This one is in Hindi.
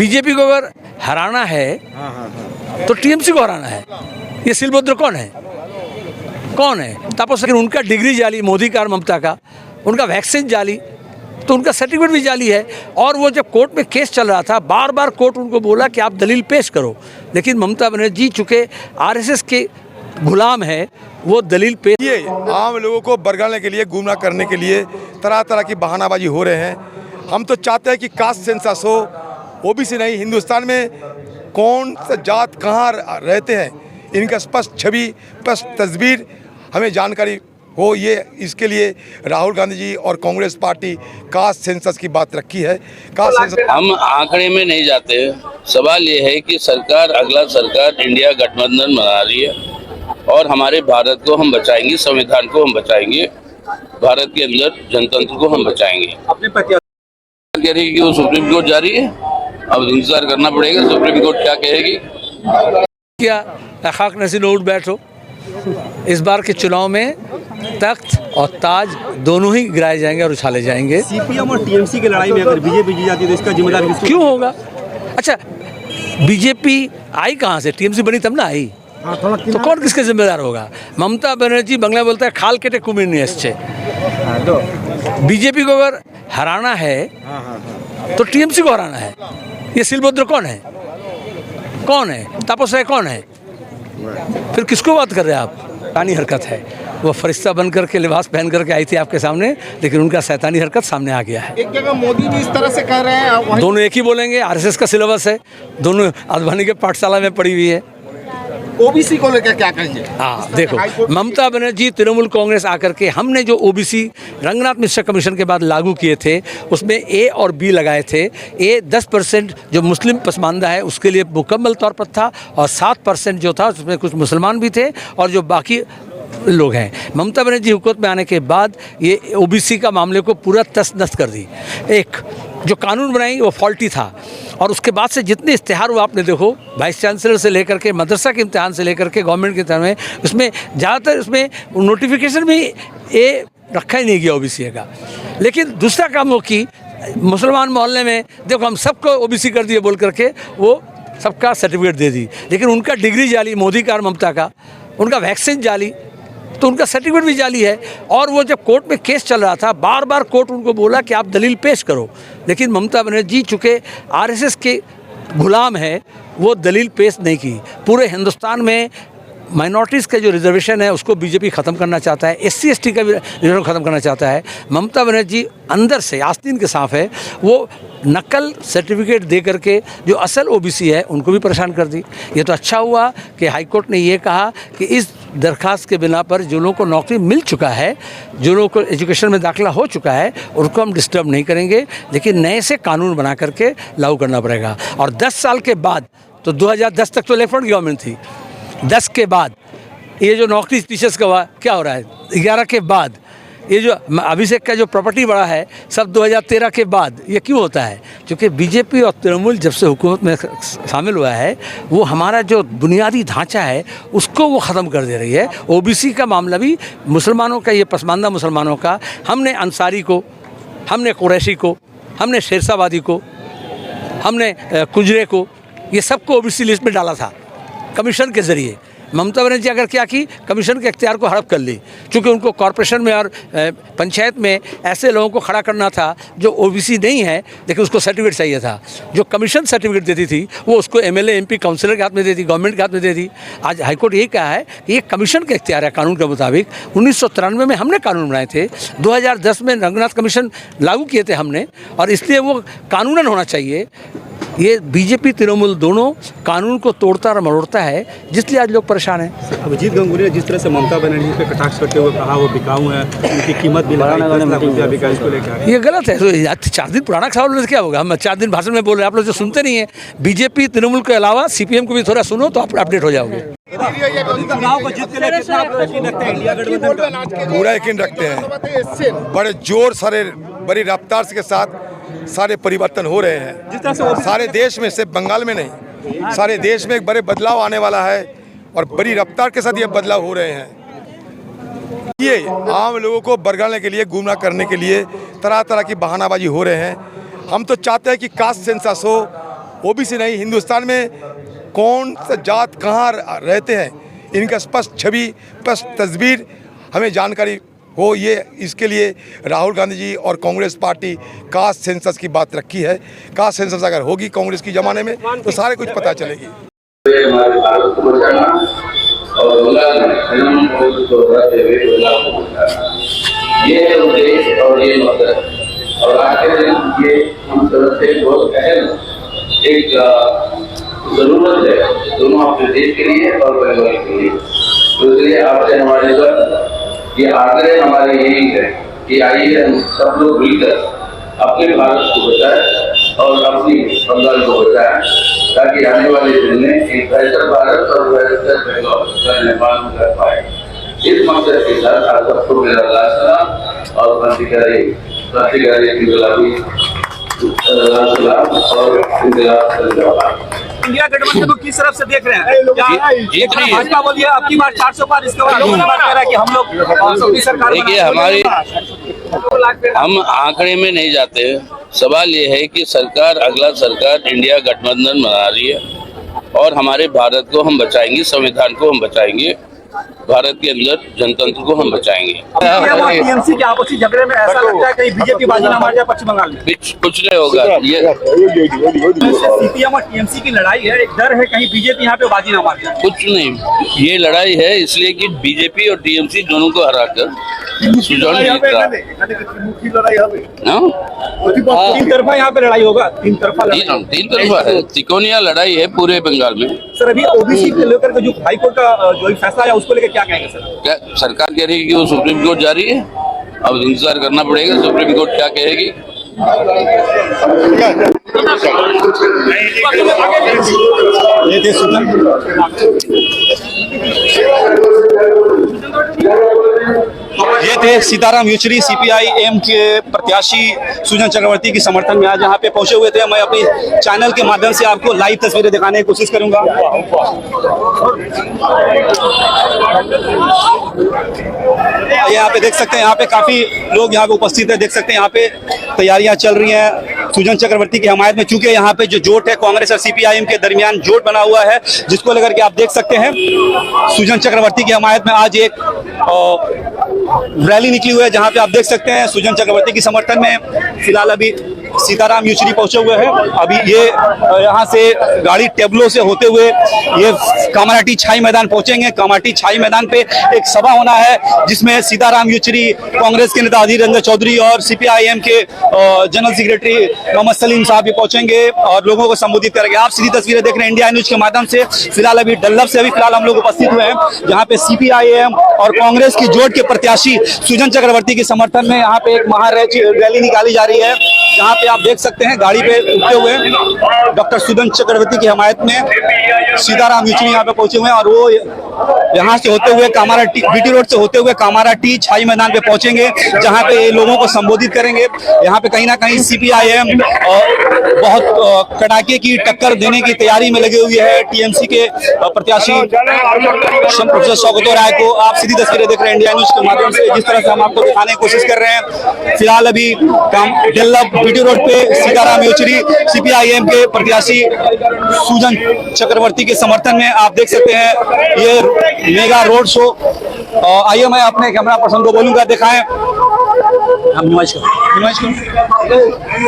बीजेपी को अगर हराना है तो टीएमसी को हराना है। ये सिलबद्ध कौन है? तापस, लेकिन उनका डिग्री जाली, मोदी का और ममता का, उनका वैक्सीन जाली, तो उनका सर्टिफिकेट भी जाली है। और वो जब कोर्ट में केस चल रहा था, बार बार कोर्ट उनको बोला कि आप दलील पेश करो, लेकिन ममता बनर्जी चूँकि आरएसएस के गुलाम है, वो दलील पेश। ये आम लोगों को बरगलाने के लिए, गुमराह करने के लिए तरह तरह की बहानाबाजी हो रहे हैं। हम तो चाहते हैं कि कास्ट सेंसस हो, ओबीसी नहीं। हिंदुस्तान में कौन सा जात कहाँ रहते हैं, इनका स्पष्ट छवि, स्पष्ट तस्वीर हमें जानकारी हो। ये इसके लिए राहुल गांधी जी और कांग्रेस पार्टी कास्ट सेंसस की बात रखी है। कास्ट सेंसस हम आंकड़े में नहीं जाते। सवाल ये है कि सरकार, अगला सरकार इंडिया गठबंधन बना रही है और हमारे भारत को हम बचाएंगे, संविधान को हम बचाएंगे, भारत के अंदर जनतंत्र को हम बचाएंगे। अपने कह रही है कि वो सुप्रीम कोर्ट जा रही है, अब इंतजार करना पड़ेगा सुप्रीम कोर्ट क्या कहेगी। क्या खाक नसीब उठ बैठो, इस बार के चुनाव में तख्त और ताज दोनों ही गिराए जाएंगे और उछाले जाएंगे। सीपीएम और टीएमसी की लड़ाई में अगर बीजेपी जीत जाती है तो इसका जिम्मेदार क्यों होगा? अच्छा, बीजेपी आई कहाँ से? टीएमसी बनी तब ना आई, तो कौन किसके जिम्मेदार होगा? ममता बनर्जी बंगला बोलता है खाल केटे कुमिर नहीं अच्छे। बीजेपी को अगर हराना है तो टीएमसी को हराना है। ये सिलबद्ध कौन है? तापस कौन है? फिर किसको बात कर रहे हैं आप? शैतानी हरकत है। वो फरिश्ता बन करके, लिबास पहन करके आई थी आपके सामने, लेकिन उनका शैतानी हरकत सामने आ गया है। एक जगह मोदी भी इस तरह से कह रहे हैं, दोनों एक ही बोलेंगे। आरएसएस का सिलेबस है, दोनों आडवाणी के पाठशाला में पढ़ी हुई है। ओबीसी को लेकर क्या कहेंगे? हाँ देखो, ममता बनर्जी, तृणमूल कांग्रेस आकर के हमने जो ओबीसी रंगनाथ मिश्रा कमीशन के बाद लागू किए थे, उसमें ए और बी लगाए थे। ए 10% जो मुस्लिम पसमानदा है उसके लिए मुकम्मल तौर पर था, और 7% जो था उसमें कुछ मुसलमान भी थे और जो बाकी लोग हैं। ममता बनर्जी हुकूमत में आने के बाद ये ओबीसी का मामले को पूरा तस नस कर दी। एक जो कानून बनाई वो फॉल्टी था, और उसके बाद से जितने इश्तिहार हुआ आपने देखो, वाइस चांसलर से लेकर के मदरसा के इम्तिहान से लेकर के गवर्नमेंट के इम्तिहान में, उसमें ज़्यादातर उसमें नोटिफिकेशन में ए रखा ही नहीं गया ओबीसी का। लेकिन दूसरा काम हो कि मुसलमान मोहल्ले में देखो हम सबको ओबीसी कर दिए बोल करके वो सबका सर्टिफिकेट दे दी, लेकिन उनका डिग्री जाली, मोदी का और ममता का, उनका वैक्सीन जाली, तो उनका सर्टिफिकेट भी जाली है। और वो जब कोर्ट में केस चल रहा था, बार बार कोर्ट उनको बोला कि आप दलील पेश करो, लेकिन ममता बनर्जी चूँकि आरएसएस के गुलाम है, वो दलील पेश नहीं की। पूरे हिंदुस्तान में माइनॉरिटीज़ का जो रिजर्वेशन है उसको बीजेपी ख़त्म करना चाहता है, एससी एसटी का भी रिजर्वेशन ख़त्म करना चाहता है। ममता बनर्जी अंदर से आस्तीन के साफ है, वो नकल सर्टिफिकेट दे करके जो असल ओबीसी है उनको भी परेशान कर दी। ये तो अच्छा हुआ कि हाईकोर्ट ने ये कहा कि इस दरख्वास्त के बिना पर जो लोगों को नौकरी मिल चुका है, जो लोगों को एजुकेशन में दाखिला हो चुका है, उनको हम डिस्टर्ब नहीं करेंगे, लेकिन नए से कानून बना करके लागू करना पड़ेगा। और 10 साल के बाद, तो 2010 तक तो लेफ्ट फ्रंट गवर्नमेंट थी, 10 के बाद ये जो नौकरी टीचर्स का हुआ, क्या हो रहा है 11 के बाद, ये जो अभिषेक का जो प्रॉपर्टी बढ़ा है सब 2013 के बाद। ये क्यों होता है? क्योंकि बीजेपी और तृणमूल जब से हुकूमत में शामिल हुआ है, वो हमारा जो बुनियादी ढांचा है उसको वो ख़त्म कर दे रही है। ओबीसी का मामला भी मुसलमानों का, ये पसमानदा मुसलमानों का, हमने अंसारी को, हमने कुरैशी को, हमने शेरशाहबादी को, हमने कुजरे को, ये सबको ओबीसी लिस्ट में डाला था कमीशन के ज़रिए। ममता बनर्जी अगर क्या की, कमीशन के इख्तियार को हड़प कर ली, क्योंकि उनको कॉरपोरेशन में और पंचायत में ऐसे लोगों को खड़ा करना था जो ओबीसी नहीं है लेकिन उसको सर्टिफिकेट चाहिए था। जो कमीशन सर्टिफिकेट देती थी वो उसको एमएलए एमपी काउंसिलर के हाथ में दे दी, गवर्नमेंट के हाथ में दे दी। आज हाईकोर्ट यही कहा है कि ये कमीशन का इख्तियार है कानून के मुताबिक। 1993 में हमने कानून बनाए थे, 2010 में रंगनाथ कमीशन लागू किए थे हमने, और इसलिए वो कानूनन होना चाहिए। ये बीजेपी तृणमूल दोनों कानून को तोड़ता और मरोड़ता है, जिसलिए आज लोग परेशान हैं। अभिजीत गंगूली ने जिस तरह से ममता बनर्जी पे कटाक्ष करते हुए कहा वो बिकाऊ है, उनकी कीमत भी लगाई, 10 लाख रुपया बिका, इसको लेकर ये गलत है। तो 4 दिन पुराना सवाल क्या होगा? हम 4 दिन भाषण में बोल रहे हैं, आप लोग जो सुनते नहीं है। बीजेपी तृणमूल के अलावा सीपीएम को भी थोड़ा सुनो तो आप अपडेट हो जाओगे। पूरा यकीन रखते हैं, बड़े जोर सारे बड़ी रफ्तार के साथ सारे परिवर्तन हो रहे हैं सारे देश में, सिर्फ बंगाल में नहीं, सारे देश में एक बड़े बदलाव आने वाला है और बड़ी रफ्तार के साथ ये बदलाव हो रहे हैं। ये आम लोगों को बरगलाने के लिए, गुमराह करने के लिए तरह तरह की बहानाबाजी हो रहे हैं। हम तो चाहते हैं कि कास्ट सेंसस हो, ओबीसी नहीं, हिंदुस्तान में कौन सा जात कहाँ रहते हैं, इनका स्पष्ट छवि, स्पष्ट तस्वीर हमें जानकारी हो, ये इसके लिए राहुल गांधी जी और कांग्रेस पार्टी कास्ट सेंसस की बात रखी है। कास्ट सेंसस अगर होगी कांग्रेस की ज़माने में तो सारे कुछ पता चलेगी। हमारे भारत को बचाना और बंगाल में तृणमूल कांग्रेस को हराते हुए बंगाल को बचाना, ये है उद्देश्य और ये मकसद। और आज के दिन ये हम तरफ से बहुत अहम एक जरूरत है, दोनों अपने देश के लिए और बंगाल के लिए। तो इसलिए आपसे हमारे साथ ये आग्रह हमारे यही है कि आइए हम सब लोग मिलकर अपने भारत को बचाएं और अपनी बंगाल को बचाएं, ताकि आने वाले दिन में एक बेहतर भारत और बेहतर बंगाल का निर्माण कर पाए। इस मकसद के साथ आप सबको मेरा लाल सलाम और क्रांतिकारी इंकलाबी लाल सलाम और इंकलाब जिंदाबाद। इंडिया गठबंधन को किस तरफ से देख रहे हैं? जीत रही है। भाजपा बोलिए अब की बार 400 पार, इसके बाद बात कर रहा है कि हम लोग सरकार देखिए, हमारी हम आंकड़े में नहीं जाते। सवाल ये है कि सरकार, अगला सरकार इंडिया गठबंधन बना रही है और हमारे भारत को हम बचाएंगे, संविधान को हम बचाएंगे, भारत के अंदर जनतंत्र को हम बचाएंगे। टीएमसी के आपसी झगड़े में ऐसा लगता है कहीं बीजेपी बाजी ना मार जाए पश्चिम बंगाल में। कुछ नहीं होगा। ये सीपीएम और टीएमसी की लड़ाई है, एक डर है कहीं बीजेपी यहाँ पे बाजी ना मार जाए। कुछ नहीं, ये लड़ाई है इसलिए कि बीजेपी और टीएमसी दोनों को हराकर सुजन जीत रहा है। तीन तरफा यहाँ पे लड़ाई होगा, तीन तरफा है, तिकोनिया लड़ाई है पूरे बंगाल में। सर अभी ओबीसी को लेकर के जो हाईकोर्ट का जो फैसला है उसको लेकर क्या कहेंगे सर? क्या सरकार कह रही है कि वो सुप्रीम कोर्ट जा रही है, अब इंतजार करना पड़ेगा सुप्रीम कोर्ट क्या कहेगी। ये थे सीताराम येचुरी सीपीआई-एम के प्रत्याशी सुजन चक्रवर्ती के समर्थन में आज यहाँ पे पहुंचे हुए थे। मैं अपने चैनल के माध्यम से आपको लाइव तस्वीरें दिखाने की कोशिश करूंगा। यहाँ पे देख सकते हैं, यहाँ पे काफी लोग यहाँ पे उपस्थित है, देख सकते हैं यहाँ पे तैयारियां चल रही हैं सुजन चक्रवर्ती की हमायत में। चूंकि यहाँ पे जो जोट है कांग्रेस और सीपीआई-एम के दरमियान जोट बना हुआ है, जिसको लेकर के आप देख सकते हैं सुजन चक्रवर्ती की हमायत में आज एक रैली निकली हुई है, जहां पे आप देख सकते हैं सुजन चक्रवर्ती के समर्थन में फिलहाल अभी सीताराम येचुरी पहुंचे हुए हैं। अभी ये यहां से गाड़ी टेबलों से होते हुए ये कामारेड्डी छाई मैदान पहुंचेंगे। कामारेड्डी छाई मैदान पे एक सभा होना है जिसमें सीताराम येचुरी, कांग्रेस के नेता अधीर रंजन चौधरी और सीपीआई-एम के जनरल सेक्रेटरी मोहम्मद सलीम साहब भी पहुंचेंगे और लोगों को संबोधित करेंगे। आप सीधी तस्वीरें देख रहे हैं इंडिया न्यूज के माध्यम से। फिलहाल अभी डल्लभ से अभी फिलहाल हम लोग उपस्थित हुए हैं, जहाँ पे सीपीआई-एम और कांग्रेस की जोट के प्रत्याशी सुजन चक्रवर्ती के समर्थन में यहाँ पे एक महारैली निकाली जा रही है, जहाँ पे आप देख सकते हैं गाड़ी पे उठते हुए डॉक्टर सुजन चक्रवर्ती की हमायत में सीताराम येचुरी यहाँ पे पहुंचे हुए हैं और वो यहाँ से होते हुए कामारेड्डी बीटी रोड से होते हुए कामारेड्डी छाई मैदान पे पहुंचेंगे, जहाँ पे ये लोगों को संबोधित करेंगे। यहाँ पे कहीं ना कहीं सीपीआई-एम बहुत कड़ाके की टक्कर देने की तैयारी में लगी हुई है टीएमसी के प्रत्याशी प्रोफेसर सौगतो राय को। आप सीधी तस्वीरें देख रहे हैं इंडिया न्यूज के माध्यम से, जिस तरह से हम आपको दिखाने की कोशिश कर रहे हैं। फिलहाल अभी डल्लभ बीटी रोड पे सीताराम येचुरी सीपीआई-एम के प्रत्याशी सुजन चक्रवर्ती के समर्थन में आप देख सकते हैं ये मेगा रोड शो। आइए मैं अपने कैमरा पर्सन को बोलूंगा दिखाएं। हम नुमाइश करो।